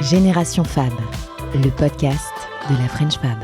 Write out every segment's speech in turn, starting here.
Génération Fab, le podcast de la French Fab.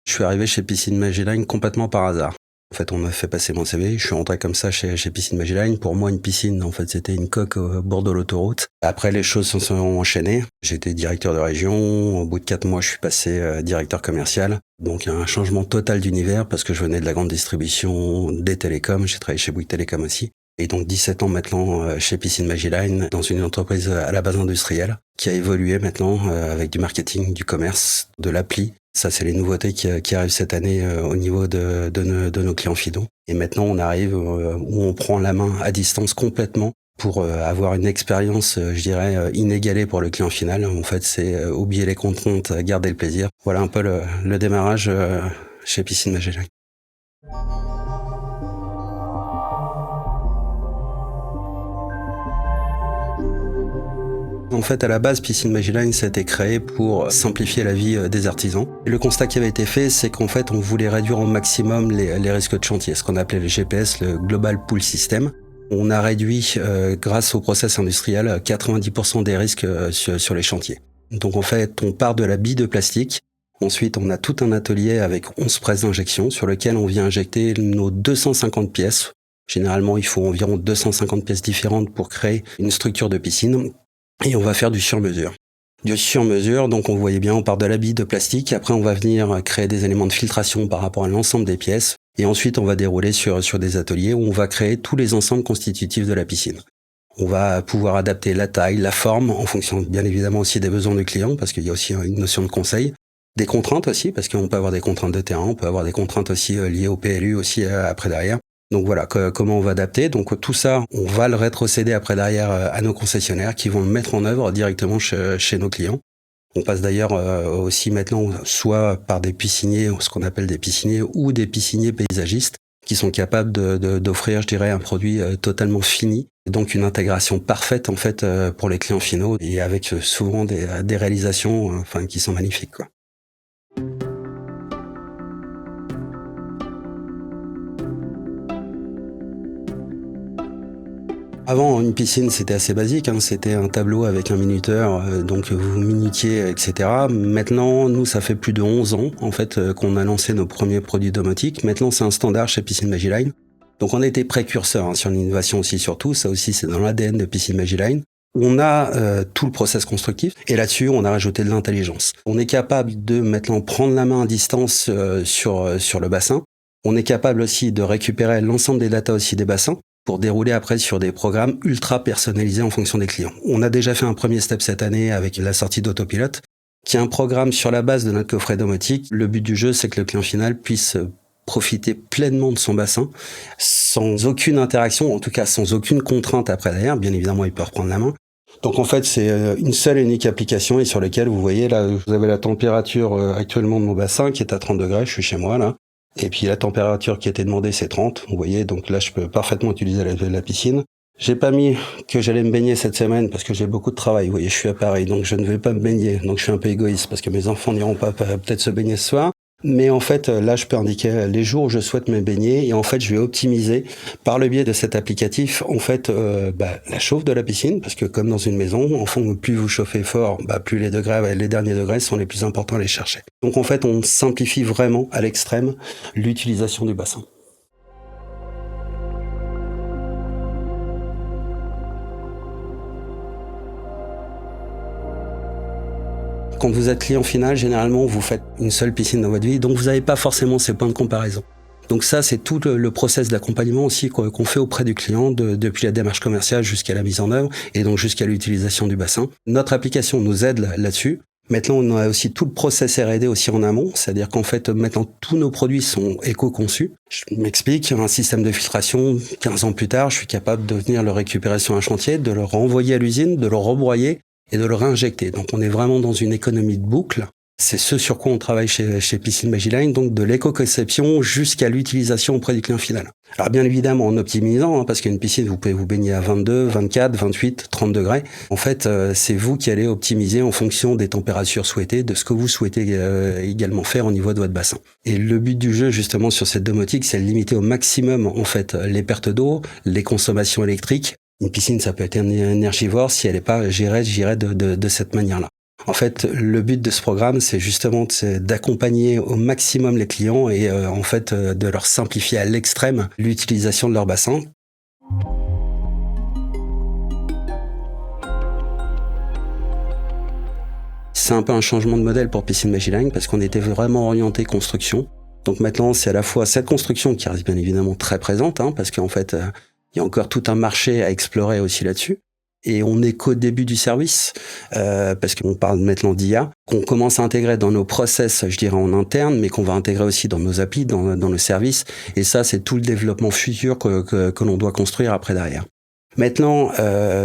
Je suis arrivé chez Piscine Magellan complètement par hasard. En fait, on m'a fait passer mon CV, je suis rentré comme ça chez Piscine Magellan. Pour moi, une piscine, en fait, c'était une coque au bord de l'autoroute. Après, les choses se sont enchaînées. J'étais directeur de région. Au bout de 4 mois, je suis passé directeur commercial. Donc, il y a un changement total d'univers parce que je venais de la grande distribution des télécoms. J'ai travaillé chez Bouygues Télécom aussi. Et donc 17 ans maintenant chez Piscine Magellan, dans une entreprise à la base industrielle, qui a évolué maintenant avec du marketing, du commerce, de l'appli. Ça, c'est les nouveautés qui arrivent cette année au niveau de nos clients finaux. Et maintenant, on arrive où on prend la main à distance complètement pour avoir une expérience, je dirais, inégalée pour le client final. En fait, c'est oublier les contraintes, garder le plaisir. Voilà un peu le démarrage chez Piscine Magellan. En fait, à la base, Piscine Magellan, ça a été créé pour simplifier la vie des artisans. Et le constat qui avait été fait, c'est qu'en fait, on voulait réduire au maximum les risques de chantier, ce qu'on appelait le GPS, le Global Pool System. On a réduit, grâce au process industriel, 90% des risques sur les chantiers. Donc en fait, on part de la bille de plastique. Ensuite, on a tout un atelier avec 11 presses d'injection sur lequel on vient injecter nos 250 pièces. Généralement, il faut environ 250 pièces différentes pour créer une structure de piscine. Et on va faire du sur-mesure. Du sur-mesure, donc on voyait bien, on part de la bille de plastique. Après, on va venir créer des éléments de filtration par rapport à l'ensemble des pièces. Et ensuite, on va dérouler sur des ateliers où on va créer tous les ensembles constitutifs de la piscine. On va pouvoir adapter la taille, la forme, en fonction bien évidemment aussi des besoins du client, parce qu'il y a aussi une notion de conseil. Des contraintes aussi, parce qu'on peut avoir des contraintes de terrain, on peut avoir des contraintes aussi liées au PLU aussi après derrière. Donc voilà, comment on va adapter. Donc tout ça, on va le rétrocéder après derrière à nos concessionnaires qui vont le mettre en œuvre directement chez nos clients. On passe d'ailleurs aussi maintenant soit par des pisciniers, ce qu'on appelle des pisciniers, ou des pisciniers paysagistes qui sont capables d'offrir, je dirais, un produit totalement fini. Donc une intégration parfaite en fait pour les clients finaux et avec souvent des réalisations qui sont magnifiques, quoi. Avant, une piscine, c'était assez basique, c'était un tableau avec un minuteur, donc vous minutiez, etc. Maintenant, nous, ça fait plus de 11 ans, en fait, qu'on a lancé nos premiers produits domotiques. Maintenant, c'est un standard chez Piscine Magellan. Donc, on a été précurseurs sur l'innovation aussi, surtout. Ça aussi, c'est dans l'ADN de Piscine Magellan. On a tout le process constructif, et là-dessus, on a rajouté de l'intelligence. On est capable de, maintenant, prendre la main à distance sur le bassin. On est capable aussi de récupérer l'ensemble des datas aussi des bassins, pour dérouler après sur des programmes ultra personnalisés en fonction des clients. On a déjà fait un premier step cette année avec la sortie d'Autopilote, qui est un programme sur la base de notre coffret domotique. Le but du jeu, c'est que le client final puisse profiter pleinement de son bassin, sans aucune interaction, en tout cas sans aucune contrainte après derrière. Bien évidemment, il peut reprendre la main. Donc en fait, c'est une seule et unique application et sur laquelle vous voyez, là, vous avez la température actuellement de mon bassin qui est à 30 degrés, je suis chez moi là. Et puis la température qui était demandée, c'est 30. Vous voyez, donc là, je peux parfaitement utiliser la piscine. J'ai pas mis que j'allais me baigner cette semaine parce que j'ai beaucoup de travail. Vous voyez, je suis à Paris, donc je ne vais pas me baigner. Donc je suis un peu égoïste parce que mes enfants n'iront pas peut-être se baigner ce soir. Mais en fait, là, je peux indiquer les jours où je souhaite me baigner et en fait, je vais optimiser par le biais de cet applicatif, en fait, la chauffe de la piscine parce que comme dans une maison, en fond, plus vous chauffez fort, plus les derniers degrés sont les plus importants à aller chercher. Donc en fait, on simplifie vraiment à l'extrême l'utilisation du bassin. Quand vous êtes client final, généralement, vous faites une seule piscine dans votre vie, donc vous n'avez pas forcément ces points de comparaison. Donc ça, c'est tout le process d'accompagnement aussi qu'on fait auprès du client, depuis la démarche commerciale jusqu'à la mise en œuvre, et donc jusqu'à l'utilisation du bassin. Notre application nous aide là-dessus. Maintenant, on a aussi tout le process R&D aussi en amont, c'est-à-dire qu'en fait, maintenant, tous nos produits sont éco-conçus. Je m'explique, un système de filtration, 15 ans plus tard, je suis capable de venir le récupérer sur un chantier, de le renvoyer à l'usine, de le rebroyer, et de le réinjecter. Donc on est vraiment dans une économie de boucle. C'est ce sur quoi on travaille chez Piscine Magellan, donc de l'éco-conception jusqu'à l'utilisation auprès du client final. Alors bien évidemment en optimisant, parce qu'une piscine, vous pouvez vous baigner à 22, 24, 28, 30 degrés. En fait, c'est vous qui allez optimiser en fonction des températures souhaitées, de ce que vous souhaitez également faire au niveau de votre bassin. Et le but du jeu justement sur cette domotique, c'est de limiter au maximum en fait les pertes d'eau, les consommations électriques, Une piscine, ça peut être énergivore si elle n'est pas gérée, je dirais, de cette manière-là. En fait, le but de ce programme, c'est justement d'accompagner au maximum les clients et de leur simplifier à l'extrême l'utilisation de leur bassin. C'est un peu un changement de modèle pour Piscine Magiline parce qu'on était vraiment orienté construction. Donc maintenant, c'est à la fois cette construction qui reste bien évidemment très présente, parce qu'en fait, il y a encore tout un marché à explorer aussi là-dessus. Et on n'est qu'au début du service, parce qu'on parle maintenant d'IA, qu'on commence à intégrer dans nos process, je dirais en interne, mais qu'on va intégrer aussi dans nos API, dans nos services. Et ça, c'est tout le développement futur que l'on doit construire après derrière. Maintenant,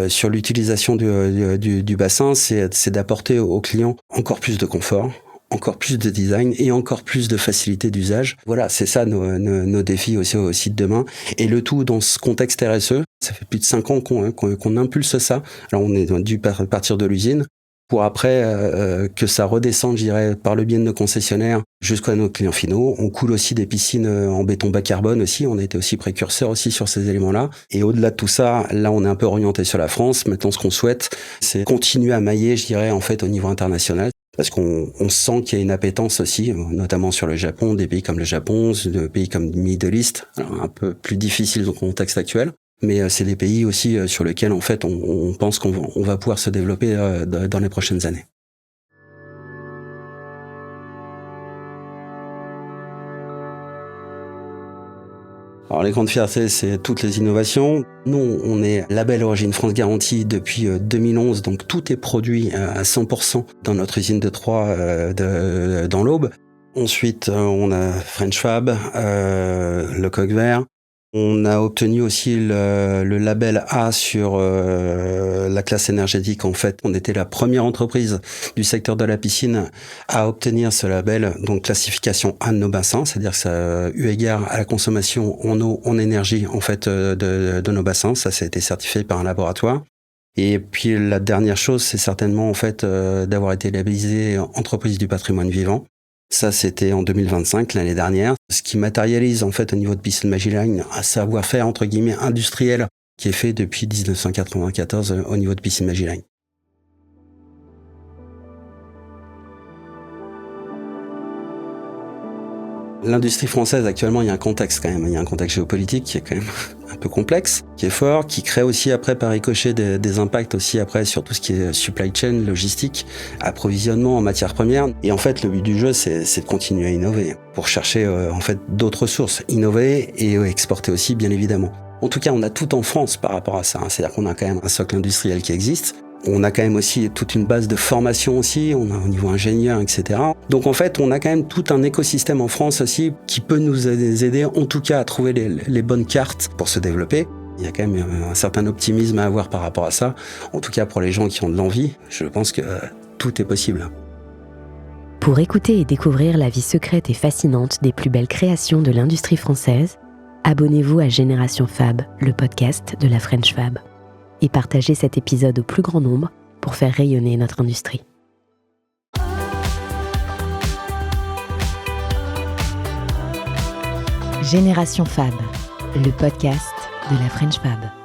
sur l'utilisation du bassin, c'est d'apporter aux clients encore plus de confort, encore plus de design et encore plus de facilité d'usage. Voilà, c'est ça nos défis aussi de demain. Et le tout dans ce contexte RSE. Ça fait plus de 5 ans qu'on impulse ça. Alors on est dû partir de l'usine pour après que ça redescende, je dirais, par le biais de nos concessionnaires jusqu'à nos clients finaux. On coule aussi des piscines en béton bas carbone aussi. On a été aussi précurseurs aussi sur ces éléments-là. Et au-delà de tout ça, là, on est un peu orienté sur la France. Maintenant, ce qu'on souhaite, c'est continuer à mailler, je dirais, en fait, au niveau international. Parce qu'on sent qu'il y a une appétence aussi, notamment sur le Japon, des pays comme le Japon, des pays comme Middle East, alors un peu plus difficile dans le contexte actuel. Mais c'est des pays aussi sur lesquels, en fait, on pense qu'on va pouvoir se développer dans les prochaines années. Alors les grandes fiertés, c'est toutes les innovations. Nous, on est label Origine France Garantie depuis 2011, donc tout est produit à 100% dans notre usine de Troyes dans l'Aube. Ensuite, on a French Fab, le coq vert. On a obtenu aussi le label A sur la classe énergétique. En fait, on était la première entreprise du secteur de la piscine à obtenir ce label, donc classification A de nos bassins, c'est-à-dire que ça eu égard à la consommation en eau, en énergie, en fait, de nos bassins. Ça a été certifié par un laboratoire. Et puis la dernière chose, c'est certainement en fait d'avoir été labellisé entreprise du patrimoine vivant. Ça, c'était en 2025, l'année dernière. Ce qui matérialise, en fait, au niveau de Piscine Magiline, un savoir-faire, entre guillemets, industriel, qui est fait depuis 1994 au niveau de Piscine Magiline. L'industrie française, actuellement, il y a un contexte quand même. Il y a un contexte géopolitique qui est quand même un peu complexe, qui est fort, qui crée aussi après par ricochet des impacts aussi après sur tout ce qui est supply chain, logistique, approvisionnement en matières premières. Et en fait, le but du jeu, c'est de continuer à innover pour chercher en fait d'autres sources, innover et exporter aussi, bien évidemment. En tout cas, on a tout en France par rapport à ça. C'est-à-dire qu'on a quand même un socle industriel qui existe. On a quand même aussi toute une base de formation aussi, on a au niveau ingénieur, etc. Donc en fait, on a quand même tout un écosystème en France aussi qui peut nous aider en tout cas à trouver les bonnes cartes pour se développer. Il y a quand même un certain optimisme à avoir par rapport à ça. En tout cas, pour les gens qui ont de l'envie, je pense que tout est possible. Pour écouter et découvrir la vie secrète et fascinante des plus belles créations de l'industrie française, abonnez-vous à Génération Fab, le podcast de la French Fab. Et partagez cet épisode au plus grand nombre pour faire rayonner notre industrie. Génération Fab, le podcast de la French Fab.